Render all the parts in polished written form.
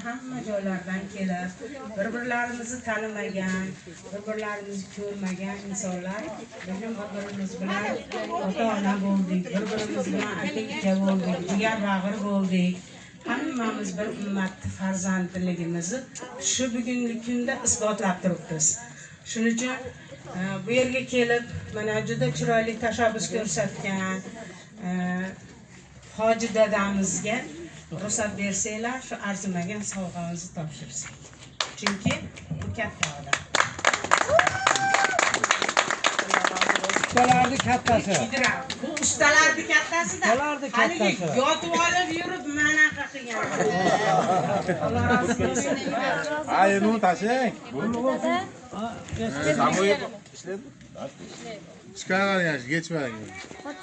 Hamma joylardan kelib, bir-birlarimizni tanimagan, bir-birlarimizni ko'rmagan insonlar bugun bir-birimiz bilan ota-ona bo'ldik, bir-birimiz bilan aka-uka bo'ldik, jigar bag'ir bo'ldik. Hammamiz bir ummatning farzandligimizni shu bugungi kunda isbotlab turibmiz. Shuning uchun bu yerga kelib, mana juda chiroyli tashabbus ko'rsatgan Hoji dadamizga ruxsat bersanglar, shu arzimagan sovg'amizni topshirsak. Chunki bu katta odam. Ustalarning kattasi. Bu ustalarning kattasi-da. Haligi yotib olib yurib manaqa qilgan. Alloh razı bo'lsin. Ay, bunu tashlang. Samoyib ishlaydi. Chiqargan yaxshi, geçmedin.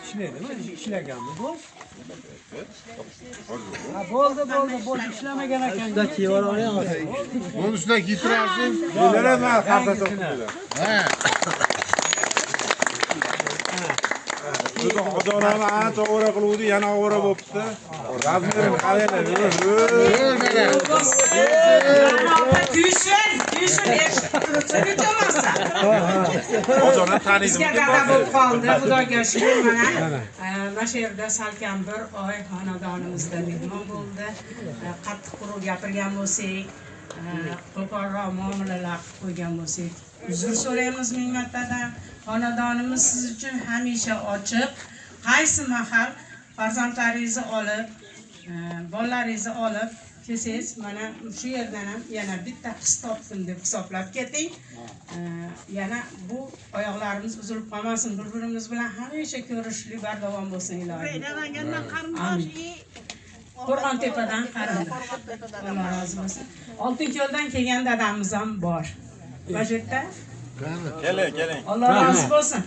İşledimi? İşleganmi bu? Ha, bo'ldi, ishlamagan ekan. Unda kiyib oling. Bunun üstüne gitirersin. Nelere mi karta topluyorlar? He. Odamlarni ancha o'ra qiluvdi, yana o'ra bo'libdi. Razmerini qaranglar. Kuysin, eshitmasa. Odamlar taniydi. Bizga dada bo'lib qoldi, Xudoga shukr. Mana shu yerda salkam bir oy xonadonimizda mehmon bo'ldi. Qattiq quruq gapirgan bo'lsak, qo'polroq muomalalar qilib qo'ygan bo'lsak, uzr so'raymiz ming martadan. Xonadonimiz siz uchun hamisha ochiq. Qaysi mahal farzandlaringizni olib, bolalaringizni olib kelsangiz, mana shu yerdan ham yana bitta qiz topdim deb hisoblab keting. Yana bu oyoqlarimiz uzilib qolmasin, bir-birimiz bilan hamisha ko'rishlik bardavom bo'lsin ilohim. Qo'rg'ontepadan qarindosh. Alloh rozi bo'lsin. Oltinko'ldan kelgan dadamiz ham bor. Vajidda Keling. Alloh rozi bo'lsin.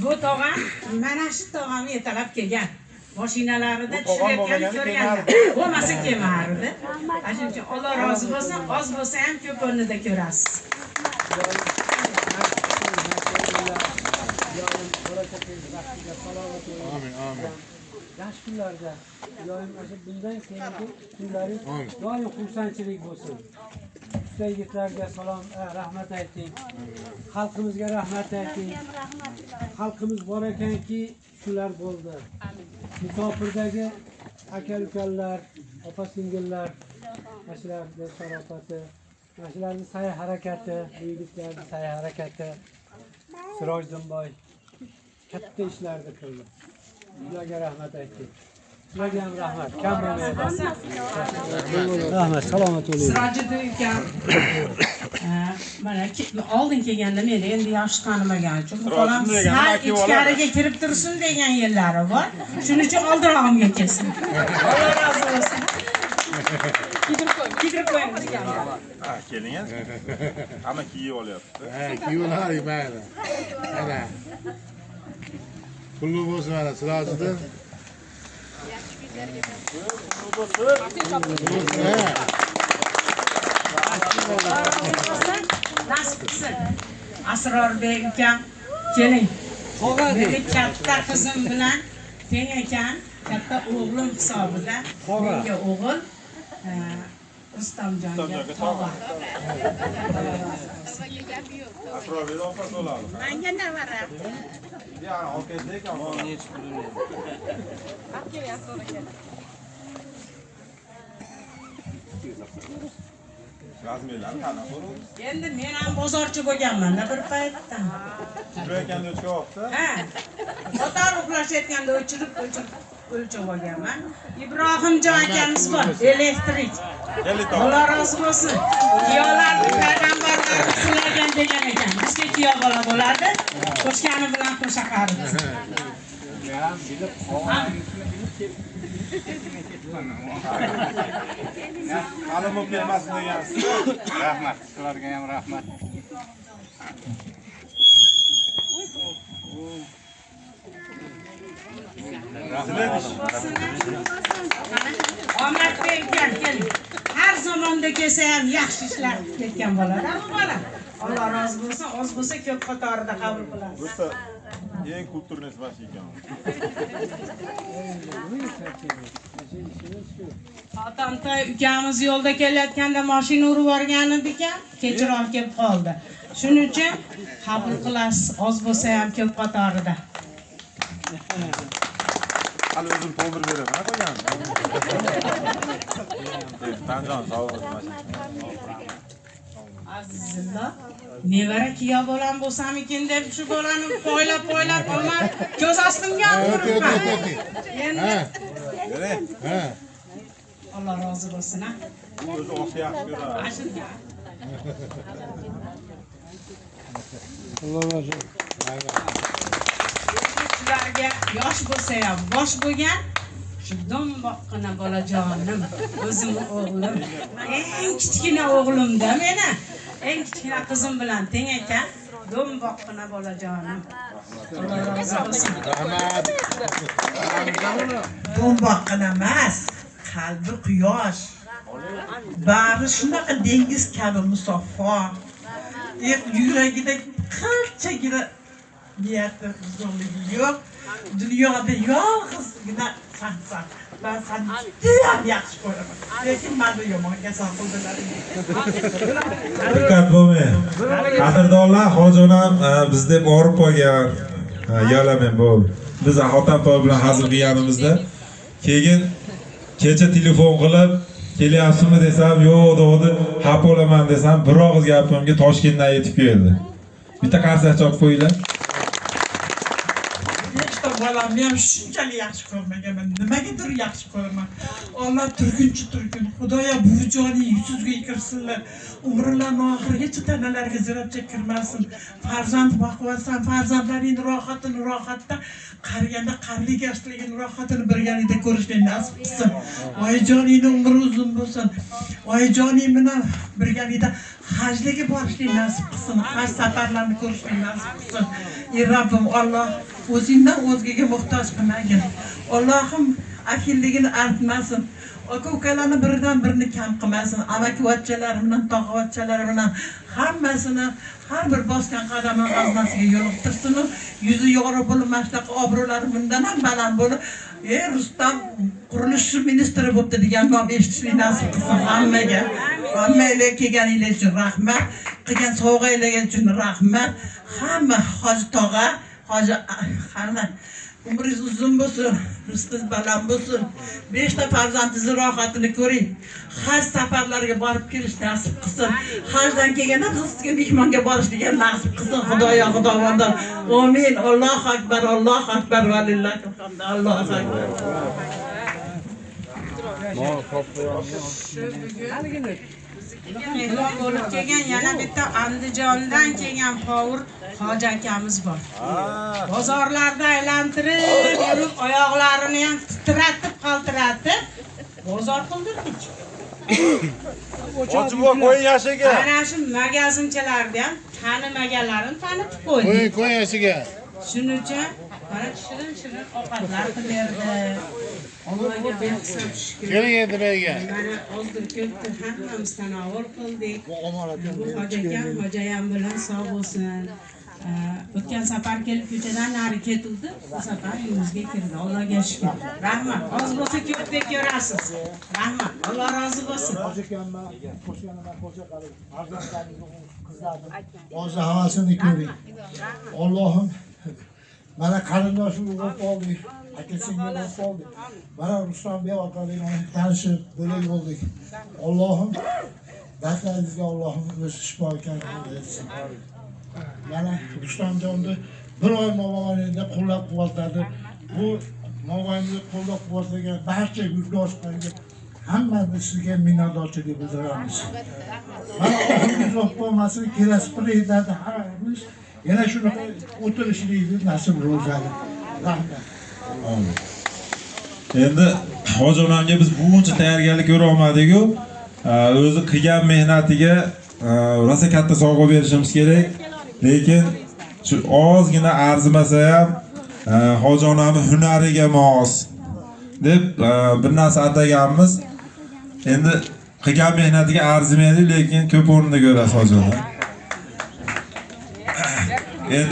Bu tog'am mana shu tog'amni yetalab kelgan. Mashinalarida tushayotganini ko'rganlar. Bo'lmasa kelmardi. Shuning uchun Alloh rozi bo'lsin. Oz bo'lsa ham ko'p o'rnida ko'rasiz. Amin. Yaxshi kunlarda, ilohim bundan keyingi kunlaringiz doim xursandchilik bo'lsin. Usta yigitlarga salom, rahmat ayting. Xalqimizga rahmat ayting. Xalqimiz bor ekanki, shular bo'ldi. Musofirdagi aka-ukalar, opa-singillar, mashalarning sharofati, mashalarning sa'y-harakati, bu yigitlarning sa'y-harakati, Sirojdinboy katta ishlarni qildi. Ularga rahmat ayting. Sizlarga ham rahmat. Kam bo'lmaydi. Rahmat, salomat bo'ling. Sirojiddin ukam mana oldin kelganda meni endi yaxshi tanimagan uchun bolam sal ichkariga kirib tursin degan yerlari bor. Shuning uchun oldirog'imga kelsin. Alloh rozi bo'lsin. Kidirib qo'yamiz ekan. Ha, keling. Hamma kiyib olyapti. He, kiyivlaring mayli. Mana. Pulli bo'lsin mana Sirojiddin. Nasib qilsin. Asrorbek ukam, keling. Meni katta qizim bilan teng ekan, katta o'g'lim hisobida. Menga o'g'il Rustamjonga tog'a. Asrorbek opa bo'ladi. Menga navara. Ya, okdek, ammo hech pulini. Razmerlar qanaqa bo'ladi? Endi men ham bozorchi bo'lganman-da bir paytda. Shurayotganda o'chqoqda. Ha. Motor uxlashayotganda o'chirib o'lchab olganman. Ibrohimjon akamiz bor, elektrik. Alloh rozi bo'lsin. Kiyolarni payg'ambarlarni silagan degan ekan. Bizga kiyo bola bo'ladi. Qo'shgani bilan qo'sha qardi. Men bilib Hali bo'lib kelmasin degansiz. rahmat, sizlarga ham rahmat. Omad bergan keling. Har zamonda kelsa ham yaxshi ishlar ketgan bo'ladi. Bu bola. Alloh rozi bo'lsin. Oz bo'lsa ko'p qatorida qabul qilasiz. Eng kulturniy smash ekan. Otamtoy ukamiz yo'lda kelayotganda mashina urib yuborgan ekan, kechroq kelib qoldi. Shuning uchun qabul qilasiz, oz bo'lsa ham ko'p qatorida. Hali o'zim to'ldirib beraman, qo'ygan. Tanjon sog' bo'ling. Azizillo, nevara kiyo bolam bo'lsamikin deb shu bolani poylab olmay ko'z ostimga turibman. Endi Alloh rozi bo'lsin. O'zi oq yaxshi ko'radi. Ashirga. Alloh razı olsun. Shularga yosh bo'lsa ham bosh bo'lgan shu domboqqina bolajonim, o'zim o'g'lim, eng kichkina o'g'limda meni, eng kichkina qizim bilan teng ekan, domboqqina bolajonim. Alloh rozi bo'lsin. Rahmat. Do'mboqqina emas, qalbi quyosh. Bari shunaqa dengiz kabi musaffo. Yuragida qanchagina niyati zo'rligi yo'q. Dunyoda yolg'izgina sansan. Ben seni judayam yaxshi ko'raman. Lekin meni yomon kasal qildilaring. Diqqat bo'lmang. Qadrdonlar, hojijonam biz deb orib qo'ygan. Yalamen bo'l. Biz Hotamtoy bilan hazil qilganimizda keyin kecha telefon qilib kelyapsizmi desam, yo'q degdi, xafa bo'laman desam, bir og'iz gapimga Toshkentdan yetib keldi. Bitta qarsak chop qo'yinglar. Bolamni ham shunchalik yaxshi ko'rmaganman. Nimagadir yaxshi ko'raman. Alloh turguncha turgun. Xudoya buvijoning yuzingizga kirsinlar. Umrlarini oxirigacha tanalariga zararcha kirmasin. Farzand boqvasan, farzandlaring rohatda, qariganda qarlik yoshligini rohatini birgalikda ko'rishni nasib qilsin. Oyijoningni umri uzun bo'lsin. Oyijoning bilan birgalikda hajga borishni nasib qilsin. Haj safarlarini ko'rishni nasib qilsin. Ey Rabbim, Alloh o'zingdan o'zgaga muhtoj qilmagin. Allohim akilligini artmasin. Aka-ukalarni biridan birini kam qilmasin. Amaki-vachchalari bilan, tog'a-vachchalari bilan hammasini har bir bosgan qadami g'aznasiga yo'liqtirsin. Yuzi yorug' bo'lib, mashtaq obro'lari bundan ham baland bo'lib, Rustam qurilish ministri bo'pti degan nom eshitishni nasib qilsin hammaga. Hammaga kelganingiz uchun rahmat, qilgan sovg'alaringiz uchun rahmat. Hamma hoji tog'a, hoji hamma umringiz uzun bo'lsin, rizqingiz baland bo'lsin. 5 ta farzandingizni rohatini ko'ring. Haj safarlariga borib kelish nasib qilsin. Hajdan kelganda sizga mehmonga borishga nasib qilsin. Xudoyo xudovondan. Amin. Allohu akbar, Allohu akbar va lillahi hamd. Allohu akbar. Mehmon bo'lib kelgan yana bitta Andijondan kelgan povur hoji akamiz bor. Bozorlarda aylantirib, yurib oyoqlarini ham titratib, qaltiratib bozor qildirdik. Ochib qo'ying yashiga. Mana shu magazinchilarni ham tanimaganlarini tanitib qo'ydik. Qo'ying yashiga. Shuning uchun mana shirin ovqatlar qilib berdi. Allohga behisob shukr. Keling endi berga. Mana hozir ko'pni hammamiz tanovul qildik. Bu hoji akam, hojiayam bilan sog' bo'lsin. O'tgan safar kelib ko'chadan nari ketuvdi. Bu safar uyimizga kirdi. Allohga shukr. Rahmat. Oz bo'lsa ko'pdek ko'rasiz. Rahmat. Alloh rozi bo'lsin. Hozir havasini ko'ring. Allohim mana qarindoshim bo'lib qoldik. Akasingga bo'lib qoldik. Mana Ruslanbek orqali tanishib bo'lak bo'ldik. Allohim dardlaringizga Allohim o'zi shifo bersin. Mana Ruslanjonni bir oy mobaynida qo'llab-quvvatladi. Bu mobaynida qo'llab-quvvatlagan barcha yurtdoshlarga hammani sizga minnatdorchilik bildiramiz. Mana oxirgi bo'lmasin, kelasi prezidentni hammamiz yana shunaqa o'tirishlikni nasib ro'zali. Rahmat. Amin. Endi hojijonamga biz buncha tayyorgarlik ko'ra olmadik-ku, o'zi qilgan mehnatiga rosa katta sovg'a berishimiz kerak. Lekin shu ozgina arzimasa ham hojijonamning hunariga mos deb bir narsa ataganmiz. Endi qilgan mehnatiga arzimaydi, lekin ko'p o'rinda ko'rasiz hojijon.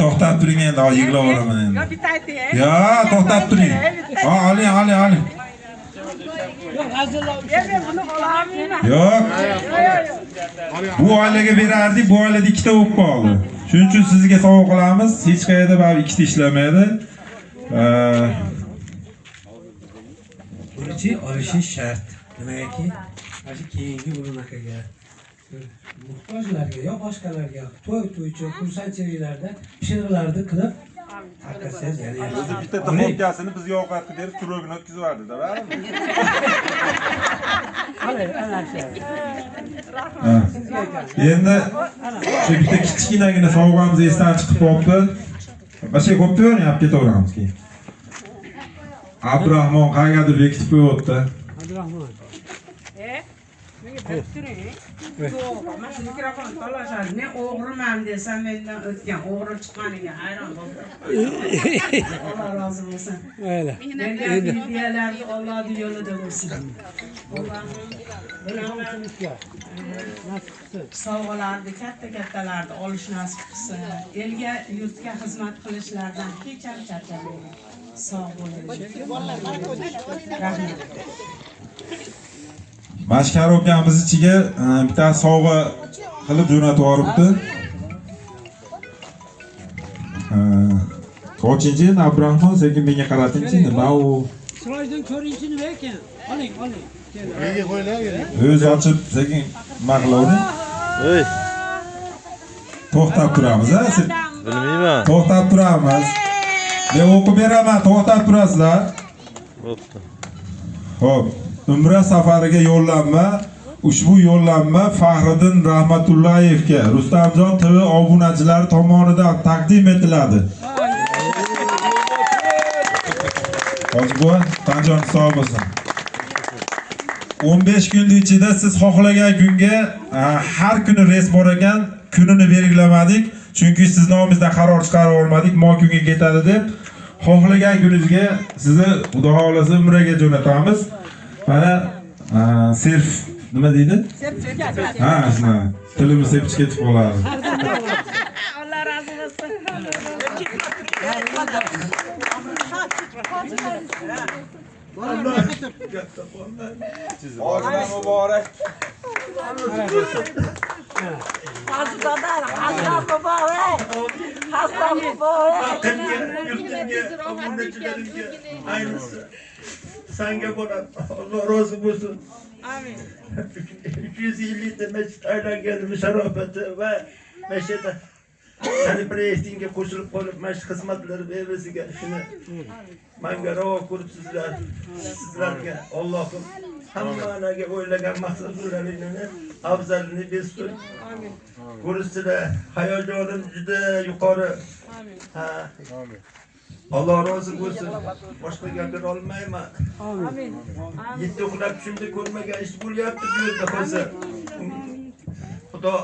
To'xtab turing endi, yig'lab olaman endi. Yo bitta ayting. Yo, to'xtab turing. Oling. Men buni olamayman. Yo'q. Bu oilaga berardik, bu oilada ikkita bo'lib qoldi. Shuning uchun sizga sovg'a qilamiz. Hech qayerda baribir ikkita ishlamaydi. Birinchi olishi shart. Nimagaki? Mana keyingi bo'limakaga muhtojlarga yo boshqalarga to'y-to'ychi, xursandchiliklarda pishirlarni qilib tarqatsangiz yana O'zi bitta duxovkasini bizga ovqatga berib, turogini o'tkazib yubordi-da, Endi shu bitta kichkinagina sovg'amiz esdan chiqib qolibdi. Başqa ko'payverib olib ketaveramiz keyin. Abdurahmon qayergadir bekitib qo'yibdi. Abdurahmon. Menga berib turing. Yo'q, mana shu mikrofon talashadi. Men o'g'riman desam mendan o'tgan, o'g'ri chiqqaniga hayron bo'ldim. Alloh rozi bo'lsin. Mayli. Menga videolarni Allohning yo'lida bo'lsin. Allohim sovg'alarni katta-kattalarni olish nasib qilsin. Elga, yurtga xizmat qilishlardan hech ham charchamayman. Sog' bo'ling. Rahmat. Mashkar ukamiz ichiga bitta sovg'a qilib jo'natib yuboribdi. Qochinchi Abdurahmon sekin menga qaratingchi, nima u? Chiroydan ko'ringchi nima ekan? Oling. Nega qo'ylayver? O'zi ochib sekin nima qilavering? To'xtab turamiz, ha? Bilmayman. To'xtab turamiz. Men o'qib beraman, to'xtab turasizlar. Bo'pti. Xo'p, Umra safariga yo'llanma. Ushbu yo'llanma Fahriddin Rahmatullayevga Rustamjon TV obunachilari tomonidan taqdim etiladi. Hoji buva, Tanjon sog' bo'lsin. 15 kun ichida siz xohlagan kunga har kuni reys bor ekan, kunini belgilamadik. Chunki siz nomingizdan qaror chiqarib olmadik, mo kunga ketadi deb. Xohlagan kuningizga sizni Xudo xolasa umraga jo'natamiz. Mana serf nima deydi? Ha, shuna. Tilimiz sepib ketib qoladi. Alloh rozi bo'lsin. Ojidan muborak. Senga bo'ladi. Alloh rozi bo'lsin. Amin. 350 ta masjid aylangan musharofati va mashhada sani preytinga qo'shilib qolib masjid xizmatlari berisiga shuni menga ravo ko'rsizlar. Sizlarga Allohim hammaga o'ylagan maqsadlaringizni afzalini bersin. Amin. Ko'rsizlar hayojonim juda yuqori. Amin. Allah razı olsun. Başka gaplar olmayman. Amin. Yetti uxlab tushimda ko'rmagan ish bo'lyapti bu yerda hozir. Xudo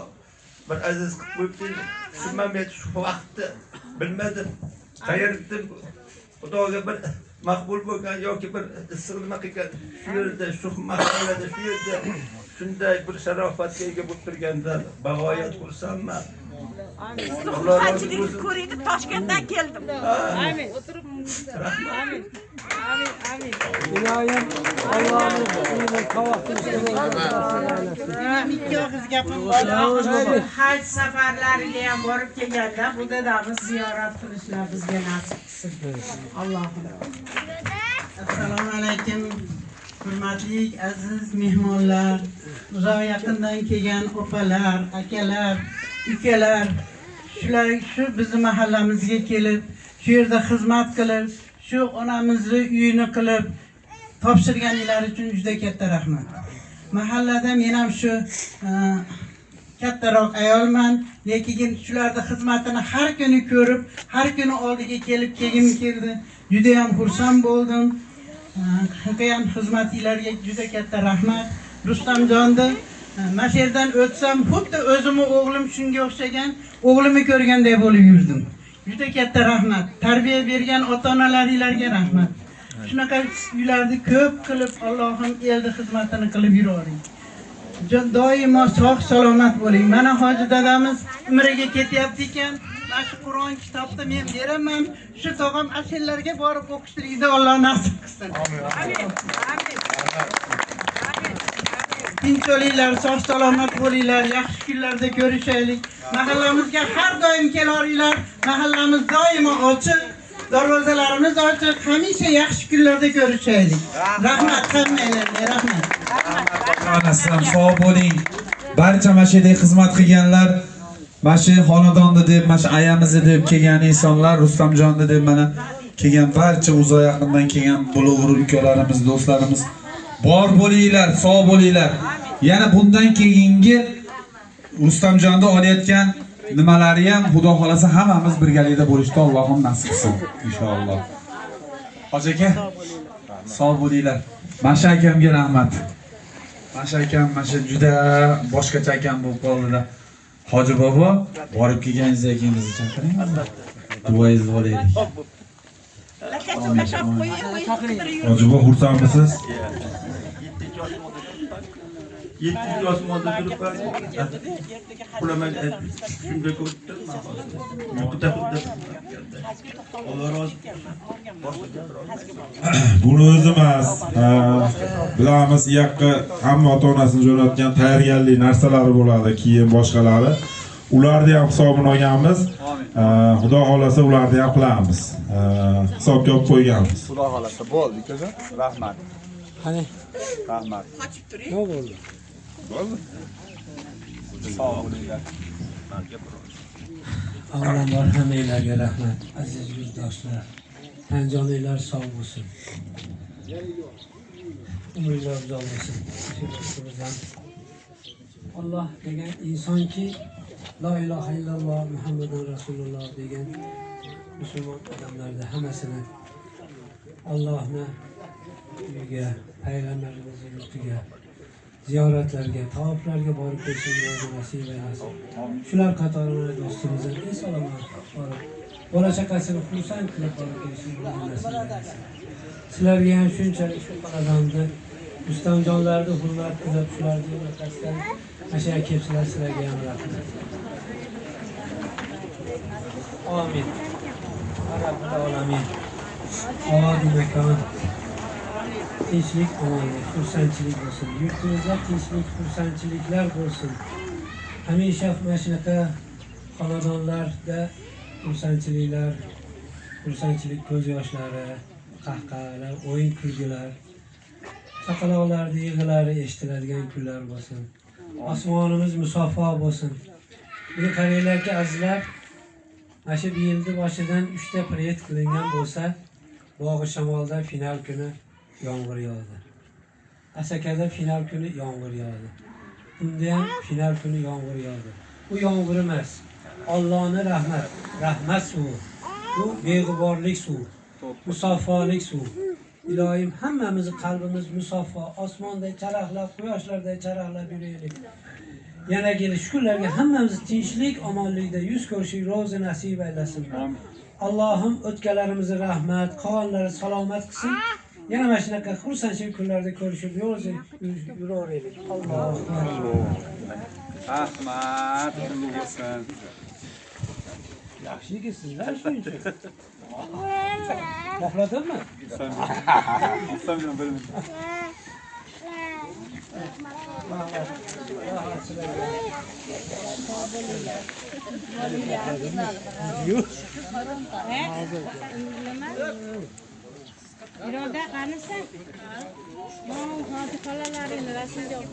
bir aziz qilib qo'yibdi. Tushunmadim shu vaqtda bilmadim. Qayerda Xudoga bir maqbul bo'lgan yoki bir issiq nima qilgan shu yerda shu mahallada shu yerda shunday bir sharofatga ega bo'lib turganda bag'oyat xursandman. Amin. Xursandchilik ko'rib Toshkentdan keldim. Amin. O'tirib. Amin. Amin. Iloyim Allohning qo'lini qavoqtirishga Haj safarlariga ham borib kelganda bu dadamiz ziyorat qilishlar bizga nasib qilsin. Allohim. Assalomu alaykum. Hurmatli aziz mehmonlar, uzoq yaqindan kelgan opalar, akalar, ukalar, shular shu bizning mahallamizga kelib, shu yerda xizmat qilib, shu onamizni uyini qilib topshirganinglar uchun juda katta rahmat. Mahallada men ham shu kattaroq ayolman, lekin shularning xizmatini har kuni ko'rib, har kuni oldiga kelib kelgim keldi. Juda ham xursand bo'ldim. Qilgan xizmatinglarga juda katta rahmat. Rustamjonni mana shu yerdan o'tsam, xuddi o'zimni o'g'lim shunga o'xshagan, o'g'limni ko'rganday bo'lib yurdim. Juda katta rahmat. Tarbiya bergan ota-onalaringlarga rahmat. Shunaqa uylarni ko'p qilib, Allohim elda xizmatini qilib yuravering. Doimo sog' salomat bo'ling. Mana hoji dadamiz umraga ketyapti ekan, shu Qur'on kitobni men beraman. Shu tog'am ashellarga borib o'qishtirishni Alloh nasib qilsin. Amin. Tinch bo'linglar, sog' salomat bo'linglar, yaxshi kunlarda ko'rishaylik. Mahallamizga har doim kelaveringlar. Mahallamiz doimo ochiq. Darvozalarimiz ochiq, hamisha yaxshi kunlarda ko'rishaylik. Rahmat hammanglarga, rahmat. Onasidan sog' bo'ling. Barcha mana shu yerda xizmat qilganlar, mana shu xonadonni deb, mana shu ayamizni deb kelgan insonlar, Rustamjonni deb mana kelgan barcha uzoq yaqindan kelgan bloger ukalarimiz, do'stlarimiz bor bo'linglar, sog' bo'linglar. Yana bundan keyingi Rustamjonni olayotgan nimalari ham Xudo xolasa hammamiz birgalikda bo'lishni Allohim nasib qilsin inshaalloh. Hoji aka, sog' bo'linglar. Masha akamga rahmat. Masha akam masha juda boshqacha akam bo'lib qoldi-da. Hoji bobo, borib kelganingiz ekangizni chaqiring. Duoyingizni olaylik. Hoji bobo, xursandmisiz? 700 osmonda turibman. Qulaman shunday ko'rdim. Alloh rozi Buni o'zi emas. Bilamiz, u yoqqa hamma ota-onasini jo'natgan tayyorgarlik narsalari bo'ladi, kiyim boshqalari. Ularni ham hisobini olganmiz. Xudo xolasa ularni ham qilamiz. Hisobga olib qo'yganmiz. Xudo xolasa bo'ldi, ko'za. Rahmat. Qani? Rahmat. Nima bo'ldi? Bo'ldi. Sog' bo'linglar. Avvalambor hammanglarga rahmat, aziz yurtdoshlar. Tan joninglar sog' bo'lsin. Umringlar uzoq bo'lsin. Alloh degan insonki, la ilaha illalloh Muhammadur Rasululloh degan musulmon odamlarda hammasini Allohni uyiga, payg'ambarimizning yurtiga, ziyoratlarga, tavoflarga borib kelishimizni nasib aylasin. Shular qatorida do'stimizdan esalomat borib, bola chaqasini xursand qilib borib kelishimizni nasib aylasin. Sizlarga ham shunchalik shu xonadonni Rustamjonlarni hurmat qilib, shularni yo'lakasidan ashar kelibsizlar, sizlarga ham rahmat. Amin. Rabbul alamin. Odi makon. Tinchlik, omonlik, xursandchilik bo'lsin. Yurtimizda tinchlik, xursandchiliklar bo'lsin. Hamisha mana shunaqa xonadonlarda xursandchiliklar, xursandchilik ko'z yoshlari, qahqahalar, o'yin kulgilar, chaqaloqlarning yig'ilari eshitiladigan kunlar bo'lsin. Osmonimiz musaffo bo'lsin. Buni qaranglarki azizlar, mana shu yilni boshidan 3 ta proyekt qilingan bo'lsa, Bog'i Shamolda final kuni yomg'ir yog'di. Asakada final kuni yomg'ir yog'di. Unda ham final kuni yomg'ir yog'di. Bu yomg'ir emas, Allohning rahmat suvi. Bu beg'uborlik suvi, musaffolik suvi. Ilohim hammamiz qalbimiz musaffo, osmonda charaqlab, quyoshlarda charaqlab yuraylik. Yana kelib shularga hammamiz tinchlik, omonlikda yuz ko'rishlik ro'zi nasib aylasin. Allohim o'tganlarimizni rahmat, qolganlarni salomat qilsin. Yana mana shunaqa xursandchilik kunlarda ko'rishib yuraveraylik. Alloh Rahmat, qutlug' bo'lsin. yaxshiki sizlar shuncha. Xohladimmi? Ostamjon bilim. Iroda qanisi? Hozir xolalaringni rasmga olib